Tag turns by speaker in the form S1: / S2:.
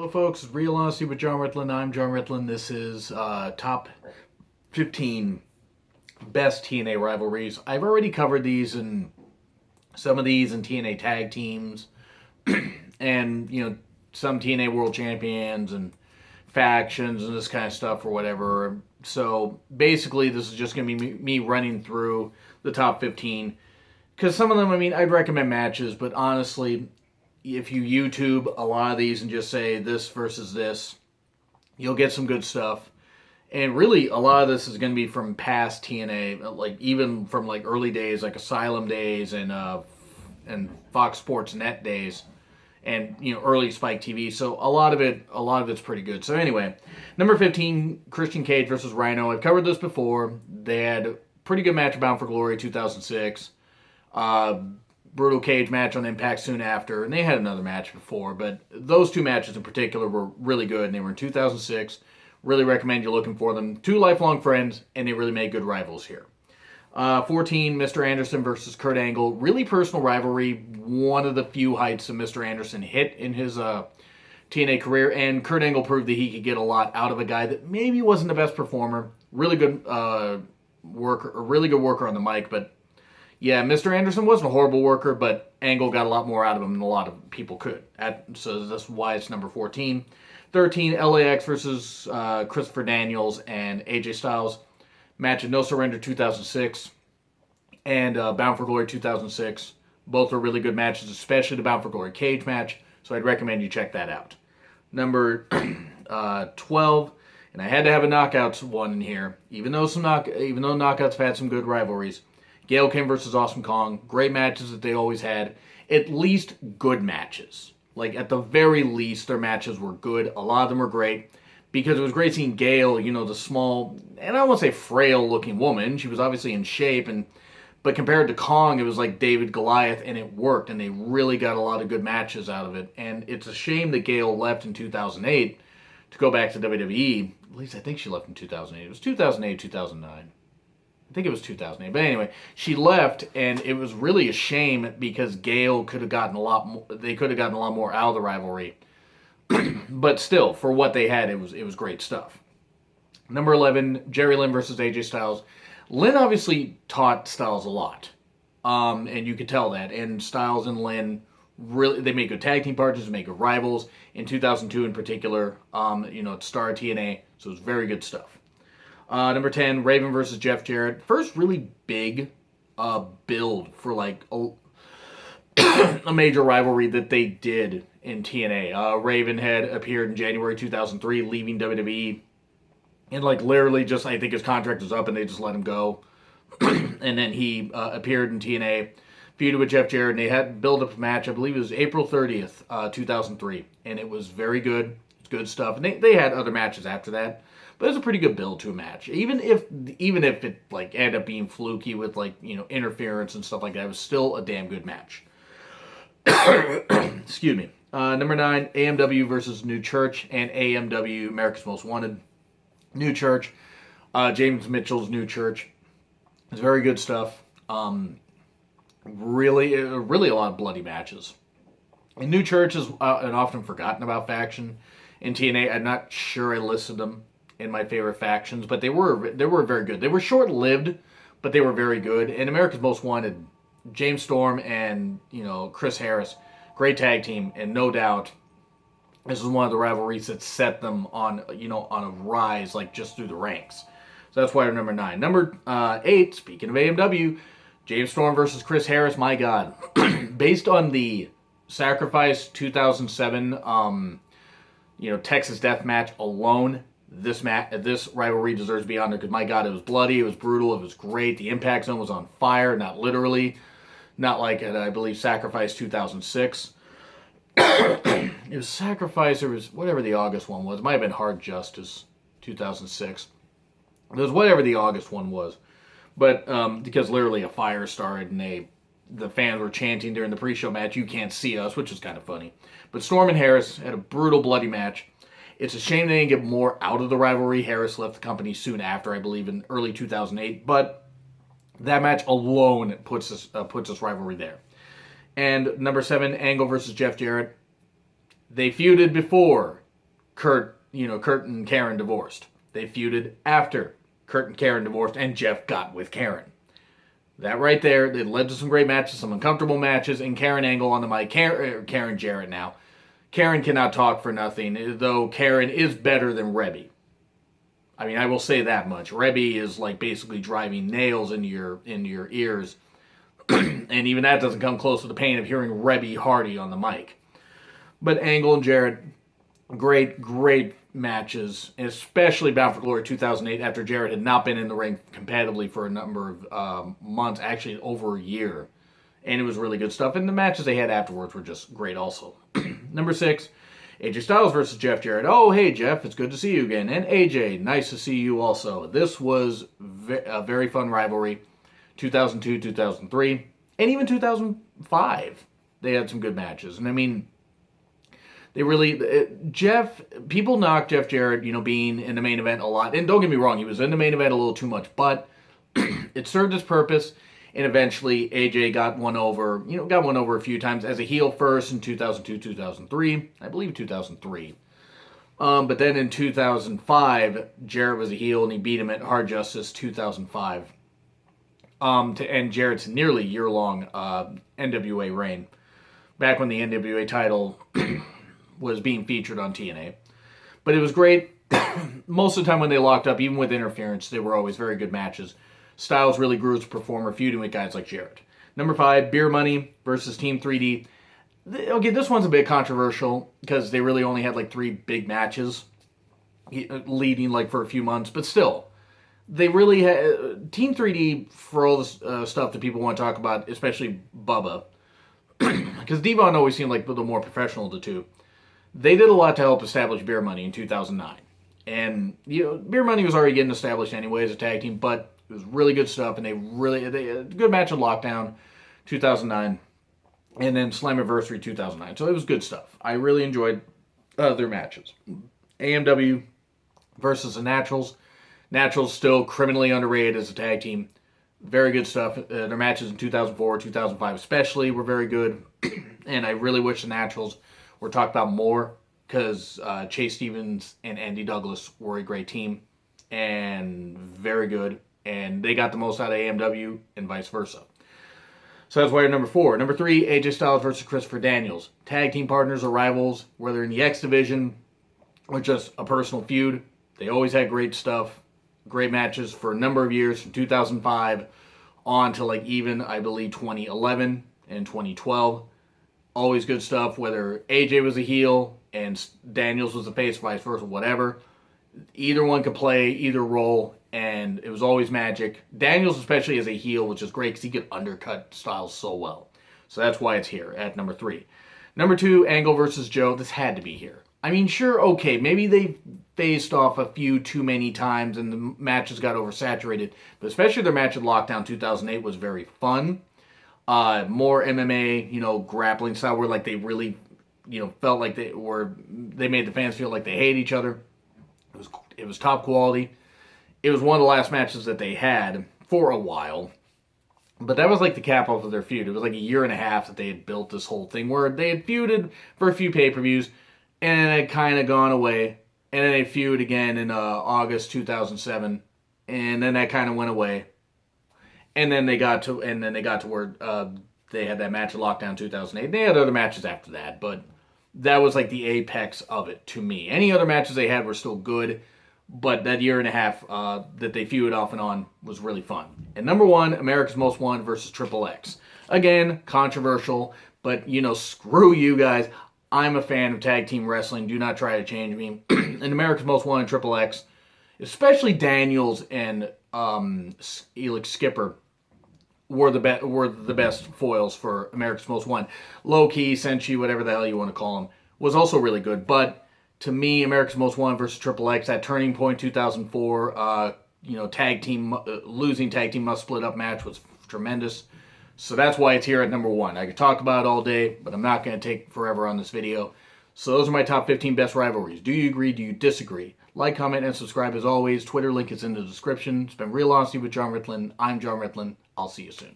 S1: Hello, folks. Real Honesty with John Ritlin. I'm John Ritlin. This is top 15 best TNA rivalries. I've already covered these and some of these in TNA tag teams, and some TNA World Champions and factions and this kind of stuff or whatever. So basically, this is just going to be me running through the top 15 because some of them, I'd recommend matches, but honestly, if you YouTube a lot of these and just say this versus this, you'll get some good stuff. And really, a lot of this is going to be from past TNA, like even from like early days, like Asylum days and Fox Sports Net days, and early Spike TV. So a lot of it's pretty good. So anyway, number 15, Christian Cage versus Rhino. I've covered this before. They had a pretty good match Bound for Glory 2006. Brutal cage match on Impact soon after, and they had another match before, but those two matches in particular were really good, and they were in 2006. Really recommend you looking for them. Two lifelong friends, and they really made good rivals here. 14, Mr. Anderson versus Kurt Angle. Really personal rivalry. One of the few heights that Mr. Anderson hit in his TNA career, and Kurt Angle proved that he could get a lot out of a guy that maybe wasn't the best performer. Really good worker on the mic, but yeah, Mr. Anderson wasn't a horrible worker, but Angle got a lot more out of him than a lot of people could. So that's why it's number 14. 13, LAX versus Christopher Daniels and AJ Styles. Match at No Surrender 2006 and Bound for Glory 2006. Both are really good matches, especially the Bound for Glory cage match. So I'd recommend you check that out. Number 12, and I had to have a knockouts one in here, even though knockouts have had some good rivalries. Gail Kim versus Awesome Kong. Great matches that they always had. At least good matches. Like, at the very least, their matches were good. A lot of them were great. Because it was great seeing Gail, the small, and I don't want to say frail-looking woman. She was obviously in shape. But compared to Kong, it was like David Goliath, and it worked. And they really got a lot of good matches out of it. And it's a shame that Gail left in 2008 to go back to WWE. At least I think she left in 2008. It was 2008, 2009. I think it was 2008. But anyway, she left, and it was really a shame because Gail could have gotten a lot more. They could have gotten a lot more out of the rivalry. But still, for what they had, it was great stuff. Number 11, Jerry Lynn versus AJ Styles. Lynn obviously taught Styles a lot, and you could tell that. And Styles and Lynn they made good tag team partners, made good rivals. In 2002, in particular, at Star TNA, so it was very good stuff. Number 10, Raven versus Jeff Jarrett. First really big build for like a major rivalry that they did in TNA. Raven had appeared in January 2003, leaving WWE. And like literally just, I think his contract was up and they just let him go. And then he appeared in TNA, feuded with Jeff Jarrett, and they had built up a match, I believe it was April 30th, 2003. And it was very good. It's good stuff. And they had other matches after that. But it was a pretty good build to a match. Even if it like ended up being fluky with like interference and stuff like that, it was still a damn good match. Excuse me. Number 9, AMW versus New Church and AMW America's Most Wanted. New Church, James Mitchell's New Church. It's very good stuff. Really a lot of bloody matches. And New Church is an often forgotten about faction in TNA. I'm not sure I listed them in my favorite factions, but they were very good. They were short-lived, but they were very good. And America's Most Wanted, James Storm and Chris Harris, great tag team, and no doubt this is one of the rivalries that set them on a rise, like just through the ranks. So that's why they're number 9. Number 8, speaking of AMW, James Storm versus Chris Harris. My God, based on the Sacrifice 2007, Texas Death Match alone. This rivalry deserves to be on there because, my God, it was bloody, it was brutal, it was great. The Impact Zone was on fire, not literally. Not like at, I believe, Sacrifice 2006. It was Sacrifice, or was whatever the August one was. It might have been Hard Justice 2006. It was whatever the August one was. But because literally a fire started and the fans were chanting during the pre-show match, "You can't see us," which is kind of funny. But Storm and Harris had a brutal, bloody match. It's a shame they didn't get more out of the rivalry. Harris left the company soon after, I believe, in early 2008. But that match alone puts this rivalry there. And number 7, Angle versus Jeff Jarrett. They feuded before Kurt and Karen divorced. They feuded after Kurt and Karen divorced, and Jeff got with Karen. That right there, it led to some great matches, some uncomfortable matches, and Karen Angle on the mic. Karen Jarrett now. Karen cannot talk for nothing, though Karen is better than Rebby. I mean, I will say that much. Rebby is like basically driving nails into your ears, and even that doesn't come close to the pain of hearing Rebby Hardy on the mic. But Angle and Jarrett, great matches, especially Bound for Glory 2008 after Jarrett had not been in the ring competitively for a number of months, actually over a year. And it was really good stuff. And the matches they had afterwards were just great also. Number 6, AJ Styles versus Jeff Jarrett. Oh, hey, Jeff, it's good to see you again. And AJ, nice to see you also. This was a very fun rivalry. 2002, 2003, and even 2005. They had some good matches. And I mean, they really, people knock Jeff Jarrett, being in the main event a lot. And don't get me wrong, he was in the main event a little too much, but it served its purpose. And eventually, AJ got one over a few times as a heel first in 2002, 2003. I believe 2003. But then in 2005, Jarrett was a heel and he beat him at Hard Justice 2005. To end Jarrett's nearly year-long NWA reign. Back when the NWA title was being featured on TNA. But it was great. Most of the time when they locked up, even with interference, they were always very good matches. Styles really grew as a performer, feuding with guys like Jarrett. Number 5, Beer Money versus Team 3D. Okay, this one's a bit controversial because they really only had like 3 big matches leading like for a few months. But still, they really had Team 3D for all the stuff that people want to talk about, especially Bubba. Because Devon always seemed like the more professional of the two. They did a lot to help establish Beer Money in 2009. And, Beer Money was already getting established anyway as a tag team, but it was really good stuff, and they had a good match in Lockdown 2009, and then Slammiversary 2009. So it was good stuff. I really enjoyed their matches. AMW versus the Naturals. Naturals still criminally underrated as a tag team. Very good stuff. Their matches in 2004, 2005 especially were very good, and I really wish the Naturals were talked about more because Chase Stevens and Andy Douglas were a great team and very good. And they got the most out of AMW and vice versa. So that's why you're number 4. Number 3, AJ Styles versus Christopher Daniels. Tag team partners or rivals, whether in the X Division or just a personal feud. They always had great stuff, great matches for a number of years, from 2005 on to like even, I believe, 2011 and 2012. Always good stuff, whether AJ was a heel and Daniels was a face, vice versa, whatever. Either one could play either role, and it was always magic. Daniels, especially as a heel, which is great because he could undercut Styles so well. So that's why it's here at number 3. Number 2, Angle versus Joe. This had to be here. I mean, sure, okay, maybe they faced off a few too many times and the matches got oversaturated, but especially their match at Lockdown 2008 was very fun. More MMA, grappling style where like they really, felt like they made the fans feel like they hate each other. It was top quality. It was one of the last matches that they had for a while. But that was like the cap off of their feud. It was like a year and a half that they had built this whole thing where they had feuded for a few pay-per-views and it had kind of gone away. And then they feuded again in August 2007. And then that kind of went away. And then they got to where they had that match at Lockdown 2008. They had other matches after that, but that was like the apex of it to me. Any other matches they had were still good, but that year and a half that they feuded off and on was really fun. And number 1, America's Most Wanted versus Triple X. Again, controversial, but screw you guys. I'm a fan of tag team wrestling. Do not try to change me. And America's Most Wanted, Triple X, especially Daniels and Elix Skipper, were the best foils for America's Most Wanted. Low Key, Senshi, whatever the hell you want to call them, was also really good. But to me, America's Most Wanted versus Triple X, that Turning Point 2004, tag team losing tag team must split up match was tremendous. So that's why it's here at number 1. I could talk about it all day, but I'm not going to take forever on this video. So those are my top 15 best rivalries. Do you agree? Do you disagree? Like, comment, and subscribe as always. Twitter link is in the description. It's been Real Honesty with John Ritlin. I'm John Ritlin. I'll see you soon.